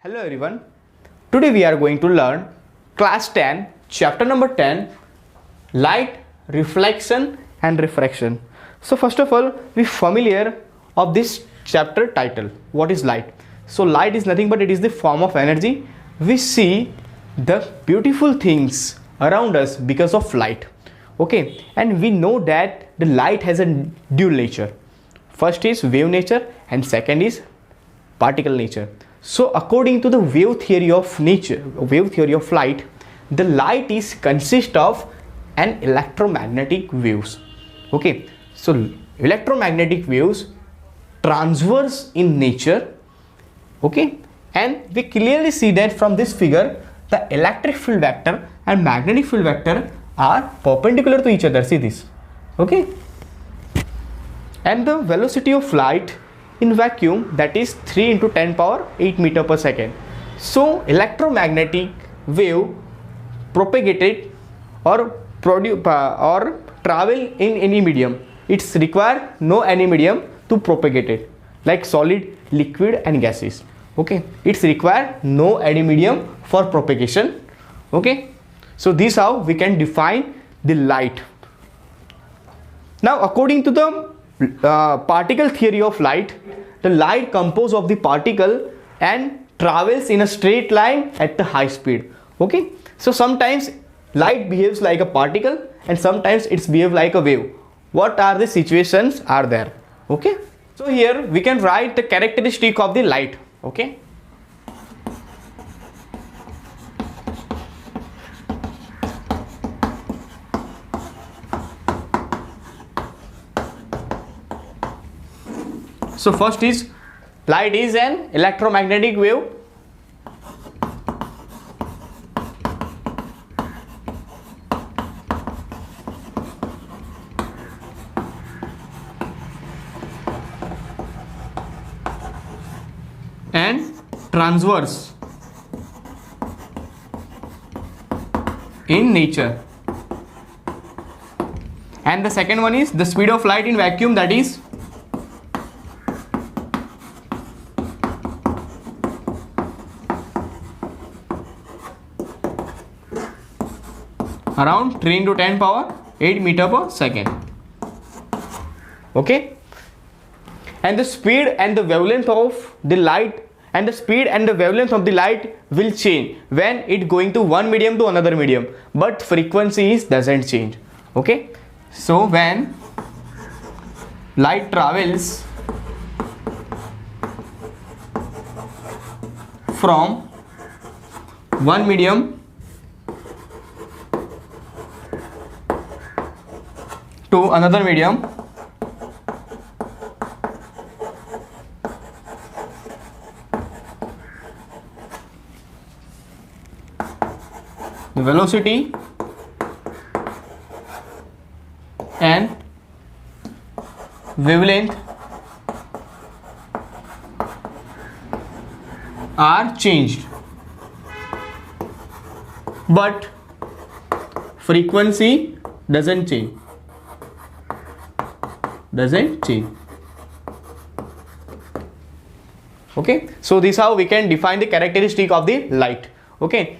Hello everyone. Today we are going to learn class 10 chapter number 10 light, reflection and refraction. So first of all, we familiar of this chapter title. What is light? So light is nothing but it is the form of energy. We see the beautiful things around us because of light. Okay, and we know that the light has a dual nature. First is wave nature and second is particle nature. So according to the wave theory of nature, wave theory of light, the light is consist of an electromagnetic waves. Okay, so electromagnetic waves transverse in nature. Okay, and we clearly see that from this figure the electric field vector and magnetic field vector are perpendicular to each other. See this. Okay, and the velocity of light in vacuum, that is 3 into 10 power 8 meter per second. So electromagnetic wave propagated or travel in any medium. It's require no any medium to propagate it, like solid, liquid and gases. Okay, it's require no any medium for propagation. Okay, so this how we can define the light. Now according to the particle theory of light, the light composed of the particle and travels in a straight line at the high speed. Okay, so sometimes light behaves like a particle and sometimes it's behave like a wave. What are the situations are there? Okay, so here we can write the characteristic of the light. Okay, so first is light is an electromagnetic wave. And transverse in nature. And the second one is the speed of light in vacuum, that is around 3 into 10 power 8 meter per second. Okay, and the speed and the wavelength of the light and the speed and the wavelength of the light will change when it going to one medium to another medium, but frequency is doesn't change. Okay, so when light travels from one medium to another medium, the velocity and wavelength are changed, but frequency doesn't change. Okay, so this is how we can define the characteristic of the light. Okay,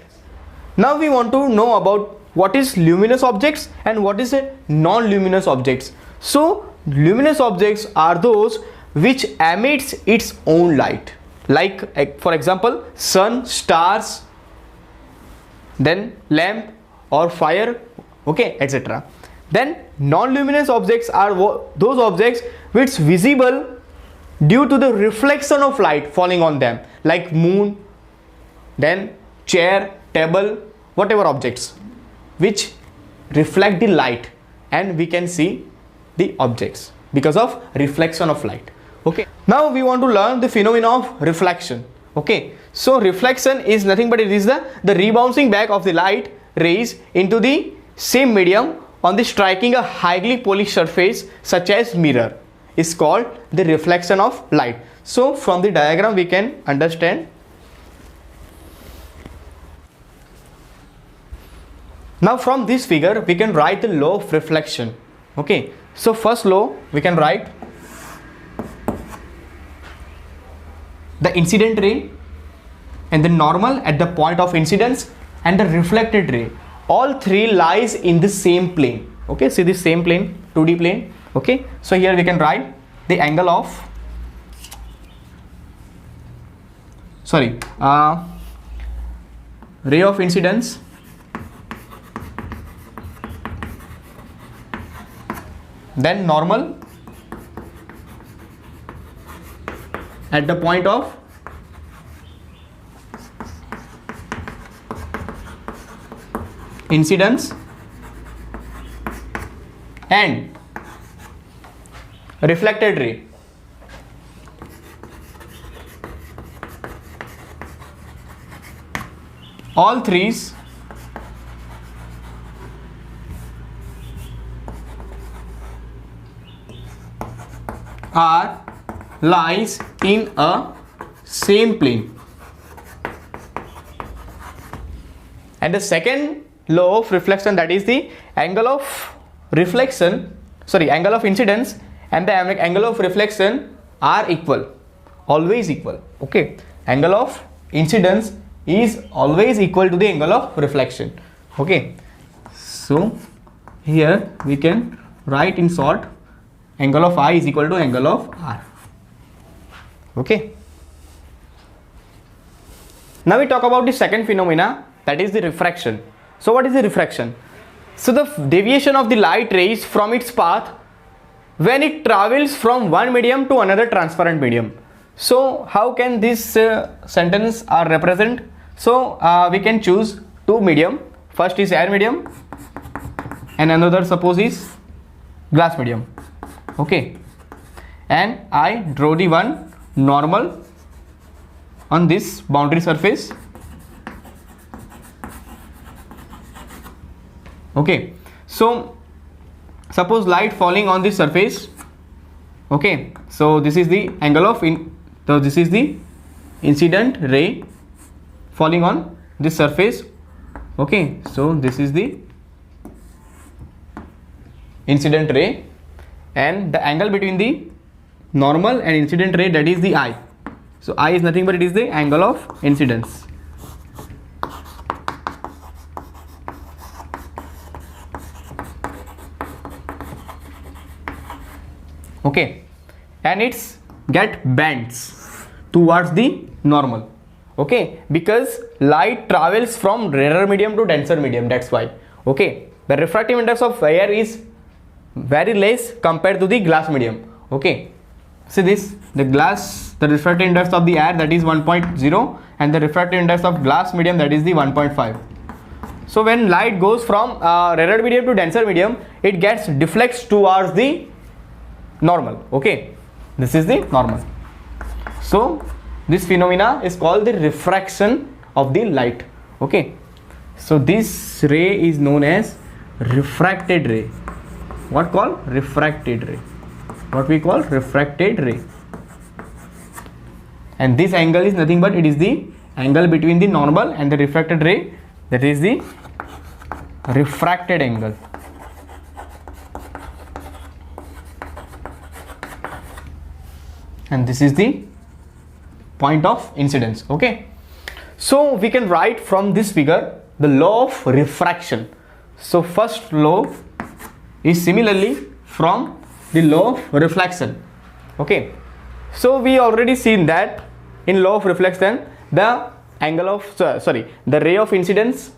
now we want to know about what is luminous objects and what is a non-luminous objects. So luminous objects are those which emits its own light, like for example sun, stars, then lamp or fire, okay, etc. Then non-luminous objects are those objects which visible due to the reflection of light falling on them, like moon, then chair, table, whatever objects which reflect the light, and we can see the objects because of reflection of light. Okay, now we want to learn the phenomenon of reflection. Okay, so reflection is nothing but it is the rebouncing back of the light rays into the same medium on the striking a highly polished surface such as mirror is called the reflection of light. So from the diagram we can understand. Now from this figure we can write the law of reflection. Okay, so first law we can write the incident ray and the normal at the point of incidence, and the reflected ray. All three lies in the same plane. Okay, see this same plane, 2D plane. Okay, so here we can write the angle of ray of incidence then normal at the point of incidence and reflected ray. All threes are lies in a same plane. And the second law of reflection, that is the angle of angle of incidence and the angle of reflection are equal, always equal. Okay, angle of incidence is always equal to the angle of reflection. Okay, so here we can write in short, angle of I is equal to angle of R. Okay, now we talk about the second phenomena, that is the refraction. So what is the refraction? So the deviation of the light rays from its path when it travels from one medium to another transparent medium. So how can this sentence are represent? So we can choose two medium. First is air medium and another suppose is glass medium. Okay, and I draw the one normal on this boundary surface. Okay, so suppose light falling on this surface. Okay, so this is the angle of this is the incident ray falling on this surface. Okay, so this is the incident ray, and the angle between the normal and incident ray, that is the I. So I is nothing but it is the angle of incidence. Okay, and it's get bends towards the normal. Okay, because light travels from rarer medium to denser medium, that's why. Okay, the refractive index of air is very less compared to the glass medium. Okay, see this, the refractive index of the air, that is 1.0, and the refractive index of glass medium, that is the 1.5. So when light goes from rarer medium to denser medium, it gets deflects towards the normal. Okay, this is the normal. So this phenomena is called the refraction of the light. Okay, so this ray is known as refracted ray. What called? Refracted ray. What we call refracted ray. And this angle is nothing but it is the angle between the normal and the refracted ray, that is the refracted angle. And this is the point of incidence. Okay, so we can write from this figure the law of refraction. So first law is similarly from the law of reflection. Okay, so we already seen that in law of reflection the angle of the ray of incidence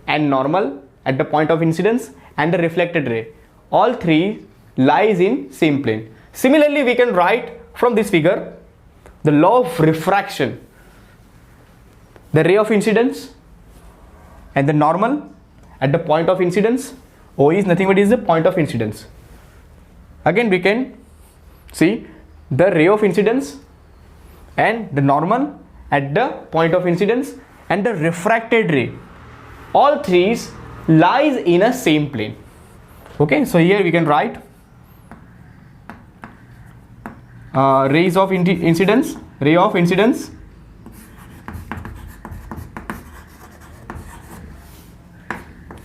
and normal at the point of incidence and the reflected ray, all three lies in same plane. Similarly, we can write from this figure the law of refraction, the ray of incidence and the normal at the point of incidence. O is nothing but is the point of incidence. Again we can see the ray of incidence and the normal at the point of incidence and the refracted ray, all three lies in a same plane. Okay, so here we can write rays of incidence, ray of incidence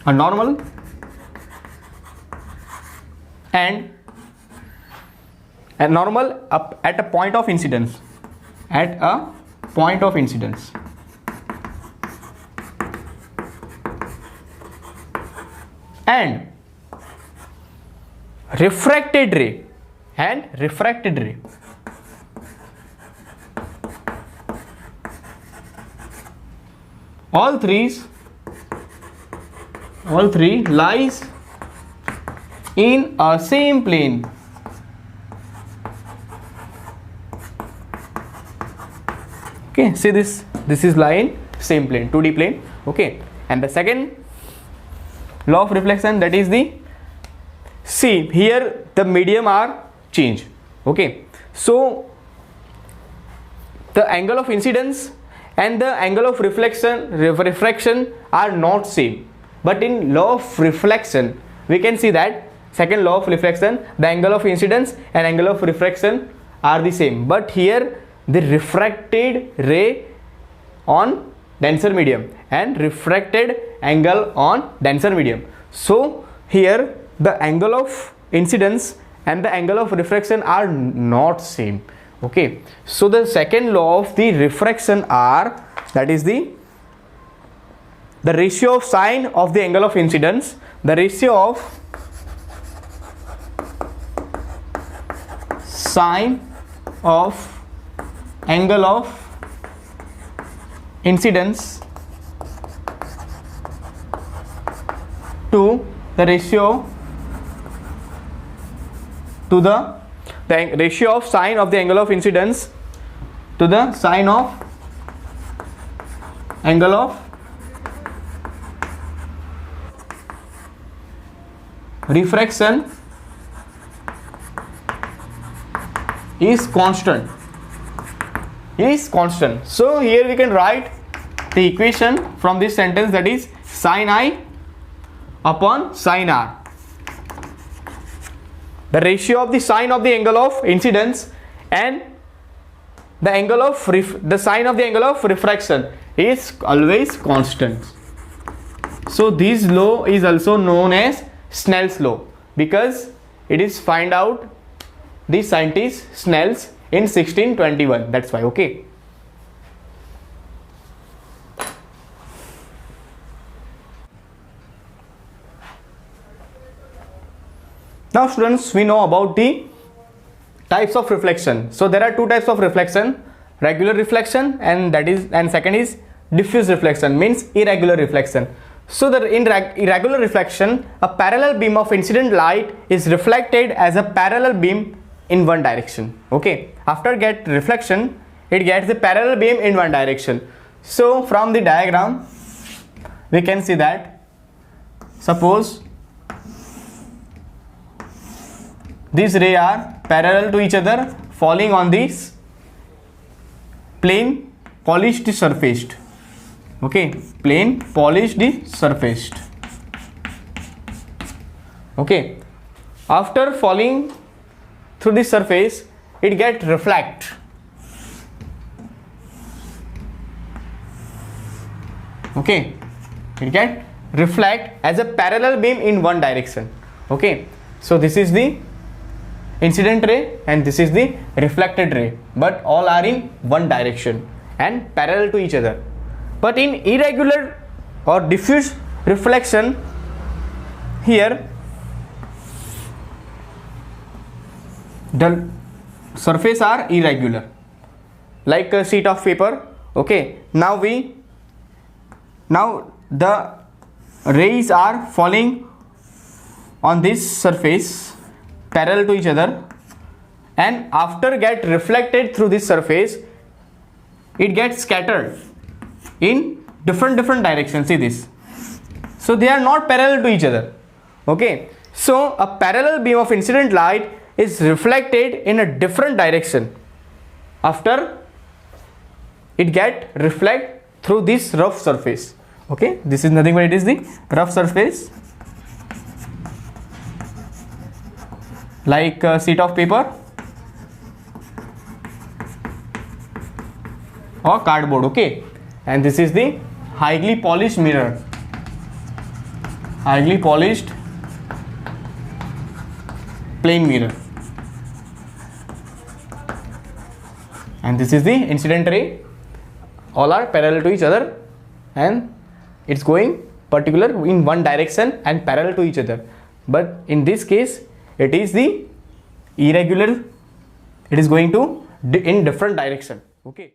a normal and a normal up at a point of incidence, at a point of incidence. and refracted ray and refracted ray. All three lies in a same plane. Okay, see this is line same plane, 2D plane. Okay, and the second law of reflection, that is the, see here the medium are changed. Okay, so the angle of incidence and the angle of refraction are not same, but in law of reflection we can see that second law of reflection, the angle of incidence and angle of refraction are the same, but here the refracted ray on denser medium and refracted angle on denser medium. So here the angle of incidence and the angle of refraction are not same. Okay, so the second law of the refraction are, that is the ratio of sine of the angle of incidence, the ratio of sine of angle of incidence to the ratio to the ratio of sine of the angle of incidence to the sine of angle of refraction is constant. So here we can write the equation from this sentence, that is sin I upon sin R. The ratio of the sine of the angle of incidence and the angle of the sine of the angle of refraction is always constant. So this law is also known as Snell's law, because it is find out the scientist Snell's in 1621. That's why. Okay. Now students, we know about the types of reflection. So there are two types of reflection, regular reflection and second is diffuse reflection, means irregular reflection. So in irregular reflection, a parallel beam of incident light is reflected as a parallel beam in one direction. Okay, after get reflection, it gets the parallel beam in one direction. So from the diagram we can see that, suppose these rays are parallel to each other, falling on this plane polished surfaced. Okay, plane polished surfaced. Okay, after falling through the surface, it get reflect. Okay, it get reflect as a parallel beam in one direction. Okay, so this is the incident ray and this is the reflected ray, but all are in one direction and parallel to each other. But in irregular or diffuse reflection, here the surface are irregular, like a sheet of paper. Okay, now the rays are falling on this surface parallel to each other, and after get reflected through this surface, it gets scattered in different directions. See this, so they are not parallel to each other. Okay, so a parallel beam of incident light is reflected in a different direction after it get reflect through this rough surface. Okay, this is nothing but it is the rough surface, like a sheet of paper or cardboard. Okay, and this is the highly polished mirror, highly polished plane mirror, and this is the incident ray. All are parallel to each other and it's going particular in one direction and parallel to each other. But in this case, it is the irregular. It is going to in different direction. Okay.